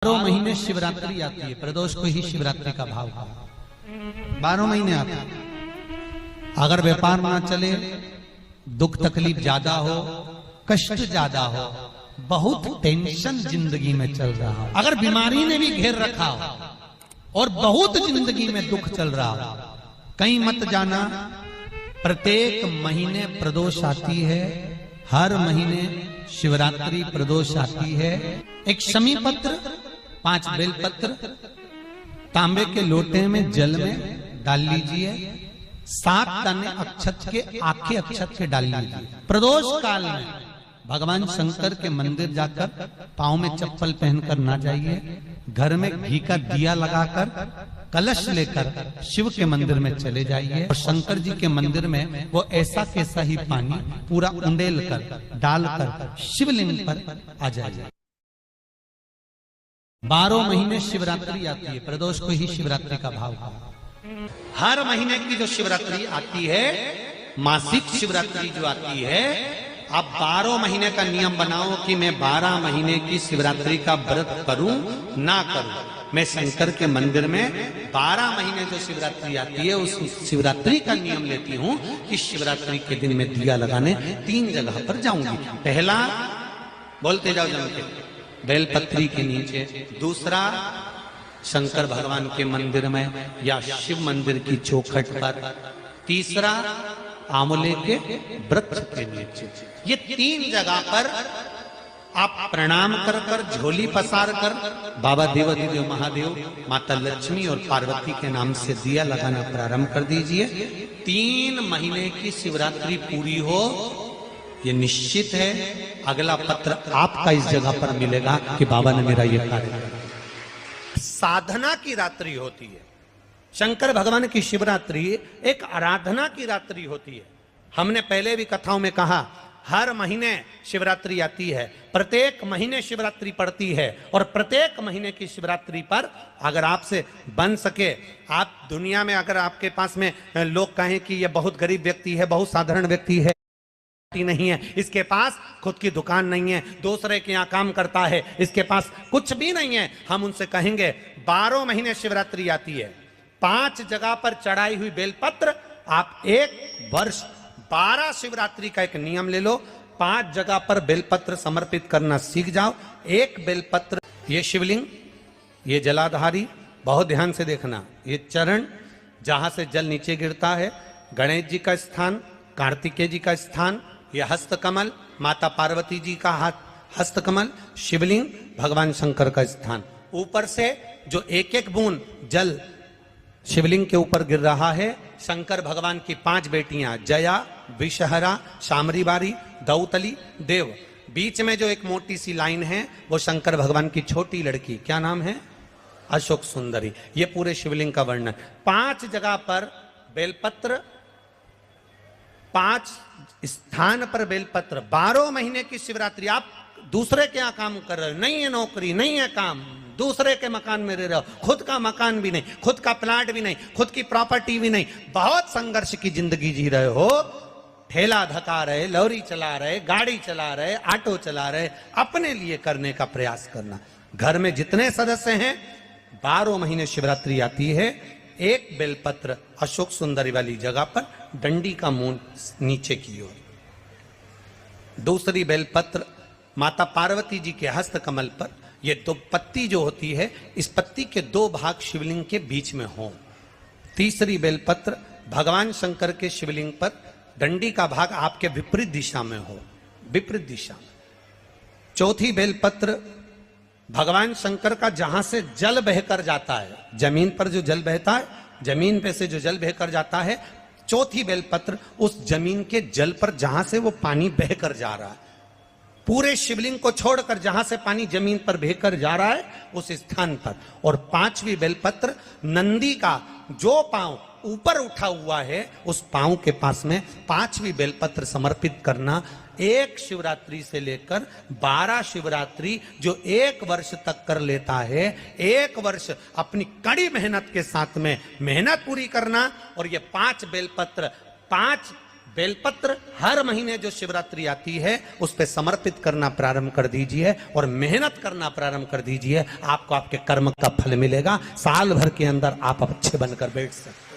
12 महीने शिवरात्रि आती है, प्रदोष को ही शिवरात्रि का भाव है। 12 महीने आते हैं। अगर व्यापार ना चले, दुख तकलीफ ज्यादा हो, कष्ट ज्यादा हो, बहुत टेंशन जिंदगी में चल रहा हो, अगर बीमारी ने भी घेर रखा हो और बहुत जिंदगी में दुख चल रहा हो, कहीं मत जाना। प्रत्येक महीने प्रदोष आती है, हर महीने शिवरात्रि प्रदोष आती है। एक शमी पत्र, 5 बेलपत्र तांबे के लोटे में जल में डाल लीजिए, 7 दाने अक्षत के, आखे अक्षत के डाल लीजिए। प्रदोष काल में भगवान शंकर के मंदिर जाकर पांव में चप्पल पहनकर ना जाइए, घर में घी का दिया लगाकर कलश लेकर शिव के मंदिर में चले जाइए और शंकर जी के मंदिर में वो ऐसा कैसा ही पानी पूरा उंडेल कर डालकर शिवलिंग पर आ जाइए। 12 महीने शिवरात्रि आती है, प्रदोष को ही शिवरात्रि का भाव है। हर महीने की जो शिवरात्रि आती है, मासिक शिवरात्रि जो आती है, आप 12 महीने का नियम बनाओ कि मैं 12 महीने की शिवरात्रि का व्रत करूं ना करूं। मैं शंकर के मंदिर में 12 महीने जो शिवरात्रि आती है, उस शिवरात्रि का नियम लेती हूं कि शिवरात्रि के दिन में दिया लगाने 3 जगह पर जाऊंगी। पहला, बोलते जाओ जम के, बेलपत्री के नीचे। दूसरा, शंकर भगवान के मंदिर में या शिव मंदिर की चौखट पर। तीसरा, आंवले के वृक्ष के नीचे। ये 3 जगह पर आप प्रणाम कर कर, झोली पसार कर बाबा देवाधिदेव महादेव, माता लक्ष्मी और पार्वती के नाम से दिया लगाना प्रारंभ कर दीजिए। 3 महीने की शिवरात्रि पूरी हो, ये निश्चित है अगला पत्र आपका इस जगह पर मिलेगा कि बाबा ने मेरा ये कार्य किया। साधना की रात्रि होती है, शंकर भगवान की शिवरात्रि एक आराधना की रात्रि होती है। हमने पहले भी कथाओं में कहा, हर महीने शिवरात्रि आती है, प्रत्येक महीने शिवरात्रि पड़ती है और प्रत्येक महीने की शिवरात्रि पर अगर आपसे बन सके, आप दुनिया में अगर आपके पास में लोग कहें कि ये बहुत गरीब व्यक्ति है, बहुत साधारण व्यक्ति है, नहीं है, इसके पास खुद की दुकान नहीं है, दूसरे के यहाँ काम करता है, इसके पास कुछ भी नहीं है, हम उनसे कहेंगे 12 महीने शिवरात्रि आती है, 5 जगह पर चढ़ाई हुई बेलपत्र, आप 1 वर्ष 12 शिवरात्रि का एक नियम ले लो, 5 जगह पर बेलपत्र समर्पित करना सीख जाओ। 1 बेलपत्र, ये शिवलिंग, ये जलाधारी, बहुत ध्यान से देखना, ये चरण जहां से जल नीचे गिरता है, गणेश जी का स्थान, कार्तिकेय जी का स्थान, ये हस्तकमल, माता पार्वती जी का हस्तकमल, शिवलिंग, भगवान शंकर का स्थान। ऊपर से जो एक एक बूंद जल शिवलिंग के ऊपर गिर रहा है, शंकर भगवान की 5 बेटियां, जया, विषहरा, शामरीबारी, दौतली, देव। बीच में जो एक मोटी सी लाइन है, वो शंकर भगवान की छोटी लड़की, क्या नाम है? अशोक सुंदरी। ये पूरे शिवलिंग का वर्णन। 5 जगह पर बेलपत्र, 5 स्थान पर बेलपत्र। 12 महीने की शिवरात्रि। आप दूसरे के यहाँ काम कर रहे हो, नहीं है नौकरी, नहीं है काम, दूसरे के मकान में रह रहे हो, खुद का मकान भी नहीं, खुद का प्लाट भी नहीं, खुद की प्रॉपर्टी भी नहीं, बहुत संघर्ष की जिंदगी जी रहे हो, ठेला धका रहे, लॉरी चला रहे, गाड़ी चला रहे, ऑटो चला रहे, अपने लिए करने का प्रयास करना। घर में जितने सदस्य हैं, 12 महीने शिवरात्रि आती है, 1 बेलपत्र अशोक सुंदरी वाली जगह पर, डंडी का मुंह नीचे की ओर। दूसरी बेलपत्र माता पार्वती जी के हस्त कमल पर। ये 2 पत्ती जो होती है, इस पत्ती के 2 भाग शिवलिंग के बीच में हो। तीसरी बेलपत्र भगवान शंकर के शिवलिंग पर, डंडी का भाग आपके विपरीत दिशा में हो, विपरीत दिशा में। चौथी बेलपत्र भगवान शंकर का जहां से जल बहकर जाता है, जमीन पर जो जल बहता है, जमीन पे से जो जल बहकर जाता है, चौथी बेलपत्र उस जमीन के जल पर जहां से वो पानी बहकर जा रहा है, पूरे शिवलिंग को छोड़कर जहां से पानी जमीन पर बहकर जा रहा है, उस स्थान पर। और 5वीं बेलपत्र नंदी का जो पांव ऊपर उठा हुआ है, उस पांव के पास में 5वीं बेलपत्र समर्पित करना। 1 शिवरात्रि से लेकर 12 शिवरात्रि जो 1 वर्ष तक कर लेता है, 1 वर्ष अपनी कड़ी मेहनत के साथ में मेहनत पूरी करना। और ये 5 बेलपत्र, 5 बेलपत्र हर महीने जो शिवरात्रि आती है उस पे समर्पित करना प्रारंभ कर दीजिए और मेहनत करना प्रारंभ कर दीजिए। आपको आपके कर्म का फल मिलेगा। साल भर के अंदर आप अच्छे बनकर बैठ सकते हैं।